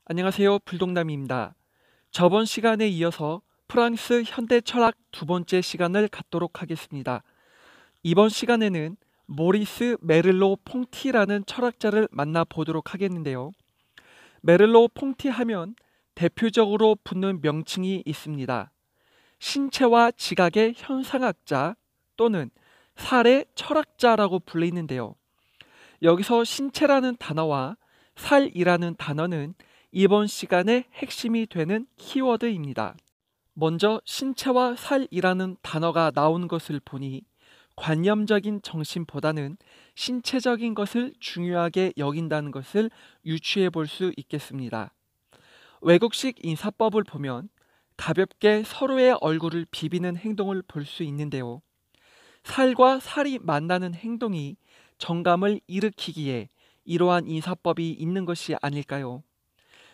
안녕하세요. 불동남입니다. 저번 시간에 이어서 프랑스 현대 철학 두 번째 시간을 갖도록 하겠습니다. 이번 시간에는 모리스 메를로 퐁티라는 철학자를 만나보도록 하겠는데요. 메를로 퐁티 하면 대표적으로 붙는 명칭이 있습니다. 신체와 지각의 현상학자 또는 살의 철학자라고 불리는데요. 여기서 신체라는 단어와 살이라는 단어는 이번 시간의 핵심이 되는 키워드입니다. 먼저 신체와 살이라는 단어가 나온 것을 보니 관념적인 정신보다는 신체적인 것을 중요하게 여긴다는 것을 유추해 볼 수 있겠습니다. 외국식 인사법을 보면 가볍게 서로의 얼굴을 비비는 행동을 볼 수 있는데요. 살과 살이 만나는 행동이 정감을 일으키기에 이러한 인사법이 있는 것이 아닐까요?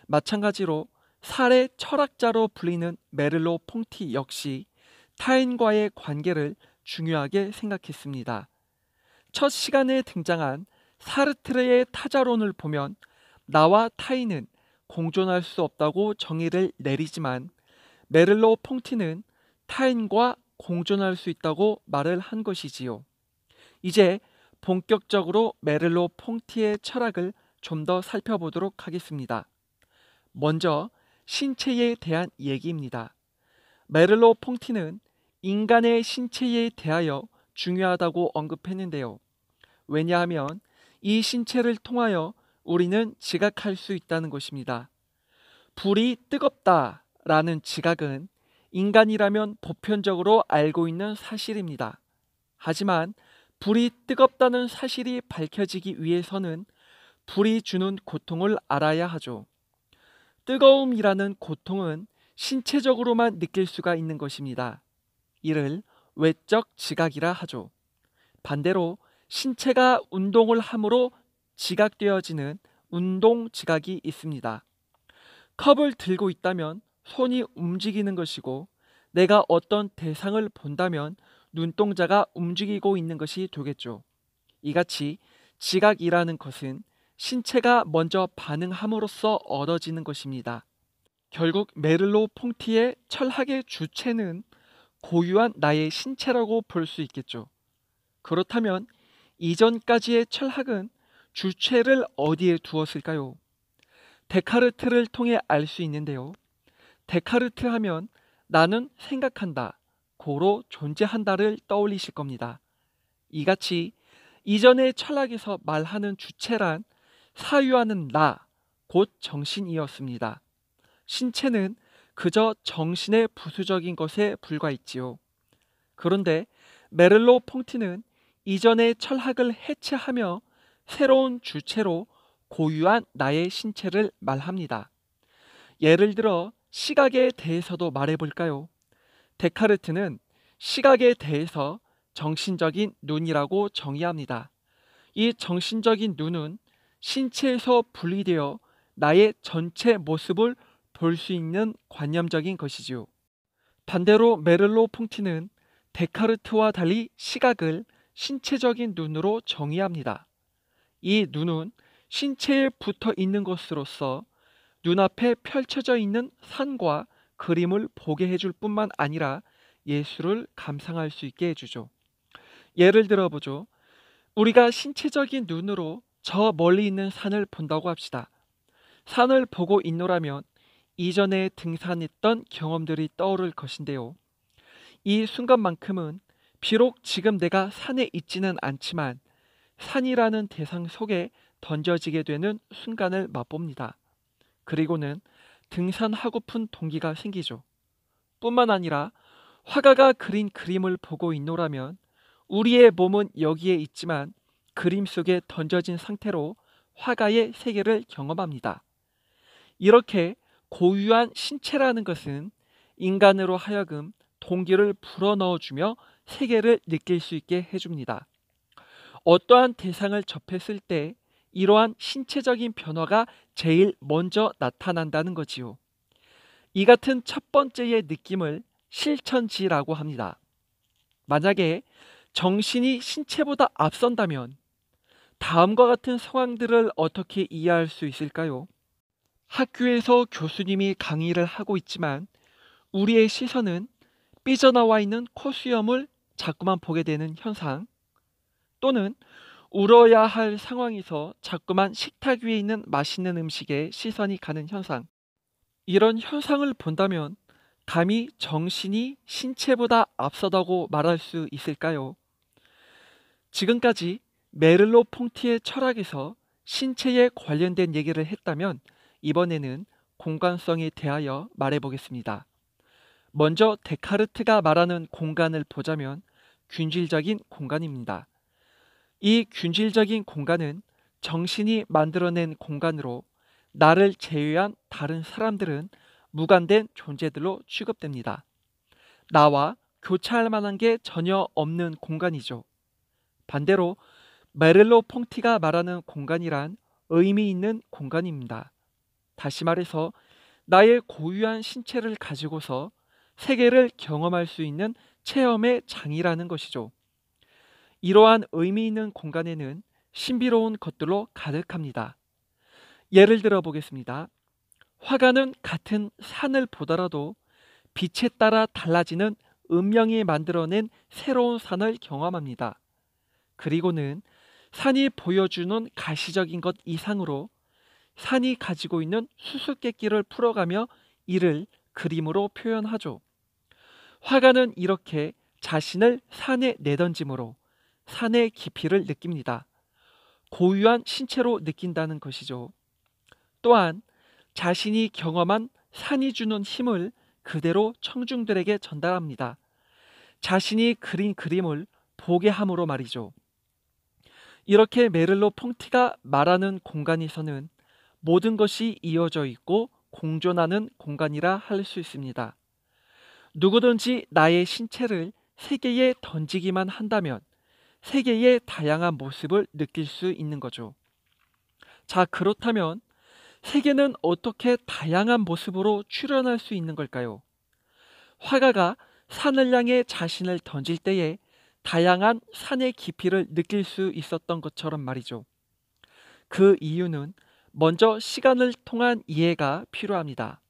마찬가지로 살의 철학자로 불리는 메를로 퐁티 역시 타인과의 관계를 중요하게 생각했습니다. 첫 시간에 등장한 사르트르의 타자론을 보면 나와 타인은 공존할 수 없다고 정의를 내리지만 메를로 퐁티는 타인과 공존할 수 있다고 말을 한 것이지요. 이제 본격적으로 메를로 퐁티의 철학을 좀 더 살펴보도록 하겠습니다. 먼저 신체에 대한 얘기입니다. 메를로 퐁티는 인간의 신체에 대하여 중요하다고 언급했는데요. 왜냐하면 이 신체를 통하여 우리는 지각할 수 있다는 것입니다. 불이 뜨겁다라는 지각은 인간이라면 보편적으로 알고 있는 사실입니다. 하지만 불이 뜨겁다는 사실이 밝혀지기 위해서는 불이 주는 고통을 알아야 하죠. 뜨거움이라는 고통은 신체적으로만 느낄 수가 있는 것입니다. 이를 외적 지각이라 하죠. 반대로 신체가 운동을 함으로 지각되어지는 운동 지각이 있습니다. 컵을 들고 있다면 손이 움직이는 것이고 내가 어떤 대상을 본다면 눈동자가 움직이고 있는 것이 되겠죠. 이같이 지각이라는 것은 신체가 먼저 반응함으로써 얻어지는 것입니다. 결국 메를로 퐁티의 철학의 주체는 고유한 나의 신체라고 볼 수 있겠죠. 그렇다면 이전까지의 철학은 주체를 어디에 두었을까요? 데카르트를 통해 알 수 있는데요. 데카르트 하면 나는 생각한다, 고로 존재한다를 떠올리실 겁니다. 이같이 이전의 철학에서 말하는 주체란 사유하는 나, 곧 정신이었습니다. 신체는 그저 정신의 부수적인 것에 불과했지요. 그런데 메를로 퐁티는 이전의 철학을 해체하며 새로운 주체로 고유한 나의 신체를 말합니다. 예를 들어 시각에 대해서도 말해볼까요? 데카르트는 시각에 대해서 정신적인 눈이라고 정의합니다. 이 정신적인 눈은 신체에서 분리되어 나의 전체 모습을 볼 수 있는 관념적인 것이지요. 반대로 메를로 퐁티는 데카르트와 달리 시각을 신체적인 눈으로 정의합니다. 이 눈은 신체에 붙어 있는 것으로서 눈앞에 펼쳐져 있는 산과 그림을 보게 해줄 뿐만 아니라 예술을 감상할 수 있게 해주죠. 예를 들어보죠. 우리가 신체적인 눈으로 저 멀리 있는 산을 본다고 합시다. 산을 보고 있노라면 이전에 등산했던 경험들이 떠오를 것인데요. 이 순간만큼은 비록 지금 내가 산에 있지는 않지만 산이라는 대상 속에 던져지게 되는 순간을 맛봅니다. 그리고는 등산하고픈 동기가 생기죠. 뿐만 아니라 화가가 그린 그림을 보고 있노라면 우리의 몸은 여기에 있지만 그림 속에 던져진 상태로 화가의 세계를 경험합니다. 이렇게 고유한 신체라는 것은 인간으로 하여금 동기를 불어넣어주며 세계를 느낄 수 있게 해줍니다. 어떠한 대상을 접했을 때 이러한 신체적인 변화가 제일 먼저 나타난다는 거지요. 이 같은 첫 번째의 느낌을 실천지라고 합니다. 만약에 정신이 신체보다 앞선다면 다음과 같은 상황들을 어떻게 이해할 수 있을까요? 학교에서 교수님이 강의를 하고 있지만 우리의 시선은 삐져나와 있는 코수염을 자꾸만 보게 되는 현상, 또는 울어야 할 상황에서 자꾸만 식탁 위에 있는 맛있는 음식에 시선이 가는 현상. 이런 현상을 본다면 감히 정신이 신체보다 앞서다고 말할 수 있을까요? 지금까지 메를로 퐁티의 철학에서 신체에 관련된 얘기를 했다면 이번에는 공간성에 대하여 말해보겠습니다. 먼저 데카르트가 말하는 공간을 보자면 균질적인 공간입니다. 이 균질적인 공간은 정신이 만들어낸 공간으로 나를 제외한 다른 사람들은 무관된 존재들로 취급됩니다. 나와 교차할 만한 게 전혀 없는 공간이죠. 반대로 메를로 퐁티가 말하는 공간이란 의미 있는 공간입니다. 다시 말해서 나의 고유한 신체를 가지고서 세계를 경험할 수 있는 체험의 장이라는 것이죠. 이러한 의미 있는 공간에는 신비로운 것들로 가득합니다. 예를 들어 보겠습니다. 화가는 같은 산을 보더라도 빛에 따라 달라지는 음영이 만들어낸 새로운 산을 경험합니다. 그리고는 산이 보여주는 가시적인 것 이상으로 산이 가지고 있는 수수께끼를 풀어가며 이를 그림으로 표현하죠. 화가는 이렇게 자신을 산에 내던짐으로 산의 깊이를 느낍니다. 고유한 신체로 느낀다는 것이죠. 또한 자신이 경험한 산이 주는 힘을 그대로 청중들에게 전달합니다. 자신이 그린 그림을 보게 함으로 말이죠. 이렇게 메를로 퐁티가 말하는 공간에서는 모든 것이 이어져 있고 공존하는 공간이라 할 수 있습니다. 누구든지 나의 신체를 세계에 던지기만 한다면 세계의 다양한 모습을 느낄 수 있는 거죠. 자, 그렇다면 세계는 어떻게 다양한 모습으로 출현할 수 있는 걸까요? 화가가 산을 향해 자신을 던질 때에 다양한 산의 깊이를 느낄 수 있었던 것처럼 말이죠. 그 이유는 먼저 시간을 통한 이해가 필요합니다.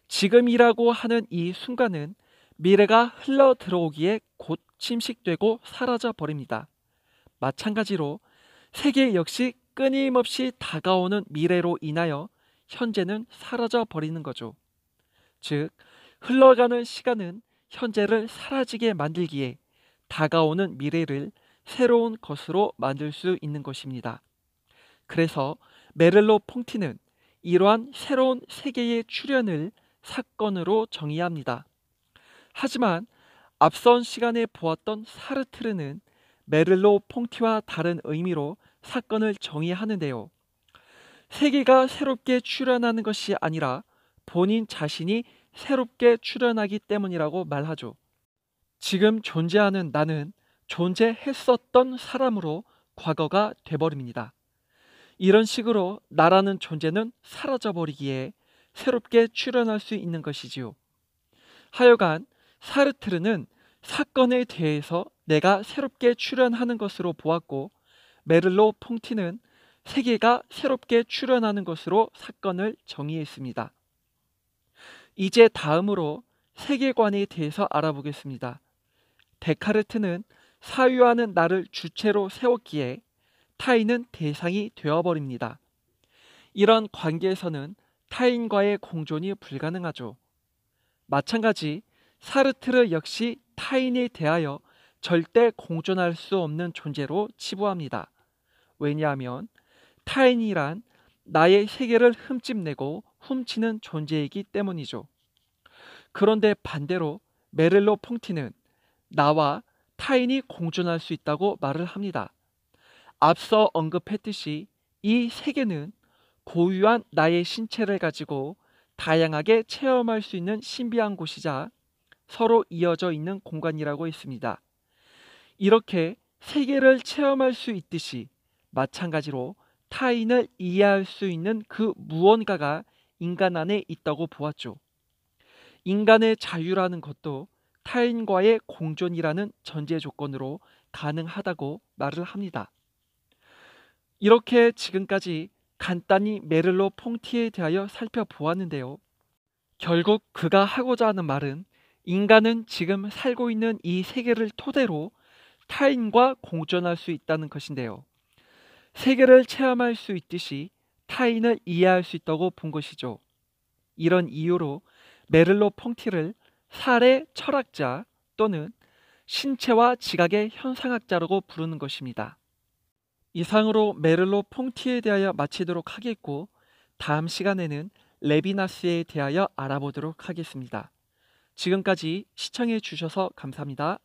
지금이라고 하는 이 순간은 미래가 흘러 들어오기에 곧 침식되고 사라져 버립니다. 마찬가지로 세계 역시 끊임없이 다가오는 미래로 인하여 현재는 사라져 버리는 거죠. 즉, 흘러가는 시간은 현재를 사라지게 만들기에 다가오는 미래를 새로운 것으로 만들 수 있는 것입니다. 그래서 메를로 퐁티는 이러한 새로운 세계의 출현을 사건으로 정의합니다. 하지만 앞선 시간에 보았던 사르트르는 메를로 퐁티와 다른 의미로 사건을 정의하는데요. 세계가 새롭게 출현하는 것이 아니라 본인 자신이 새롭게 출현하기 때문이라고 말하죠. 지금 존재하는 나는 존재했었던 사람으로 과거가 돼버립니다. 이런 식으로 나라는 존재는 사라져버리기에 새롭게 출현할 수 있는 것이지요. 하여간 사르트르는 사건에 대해서 내가 새롭게 출현하는 것으로 보았고, 메를로 퐁티는 세계가 새롭게 출현하는 것으로 사건을 정의했습니다. 이제 다음으로 세계관에 대해서 알아보겠습니다. 데카르트는 사유하는 나를 주체로 세웠기에 타인은 대상이 되어버립니다. 이런 관계에서는 타인과의 공존이 불가능하죠. 마찬가지 사르트르 역시 타인에 대하여 절대 공존할 수 없는 존재로 치부합니다. 왜냐하면 타인이란 나의 세계를 흠집내고 훔치는 존재이기 때문이죠. 그런데 반대로 메를로 퐁티는 나와 타인이 공존할 수 있다고 말을 합니다. 앞서 언급했듯이 이 세계는 고유한 나의 신체를 가지고 다양하게 체험할 수 있는 신비한 곳이자 서로 이어져 있는 공간이라고 했습니다. 이렇게 세계를 체험할 수 있듯이 마찬가지로 타인을 이해할 수 있는 그 무언가가 인간 안에 있다고 보았죠. 인간의 자유라는 것도 타인과의 공존이라는 전제 조건으로 가능하다고 말을 합니다. 이렇게 지금까지 간단히 메를로 퐁티에 대하여 살펴보았는데요. 결국 그가 하고자 하는 말은 인간은 지금 살고 있는 이 세계를 토대로 타인과 공존할 수 있다는 것인데요. 세계를 체험할 수 있듯이 타인을 이해할 수 있다고 본 것이죠. 이런 이유로 메를로 퐁티를 사례 철학자 또는 신체와 지각의 현상학자라고 부르는 것입니다. 이상으로 메를로 퐁티에 대하여 마치도록 하겠고, 다음 시간에는 레비나스에 대하여 알아보도록 하겠습니다. 지금까지 시청해 주셔서 감사합니다.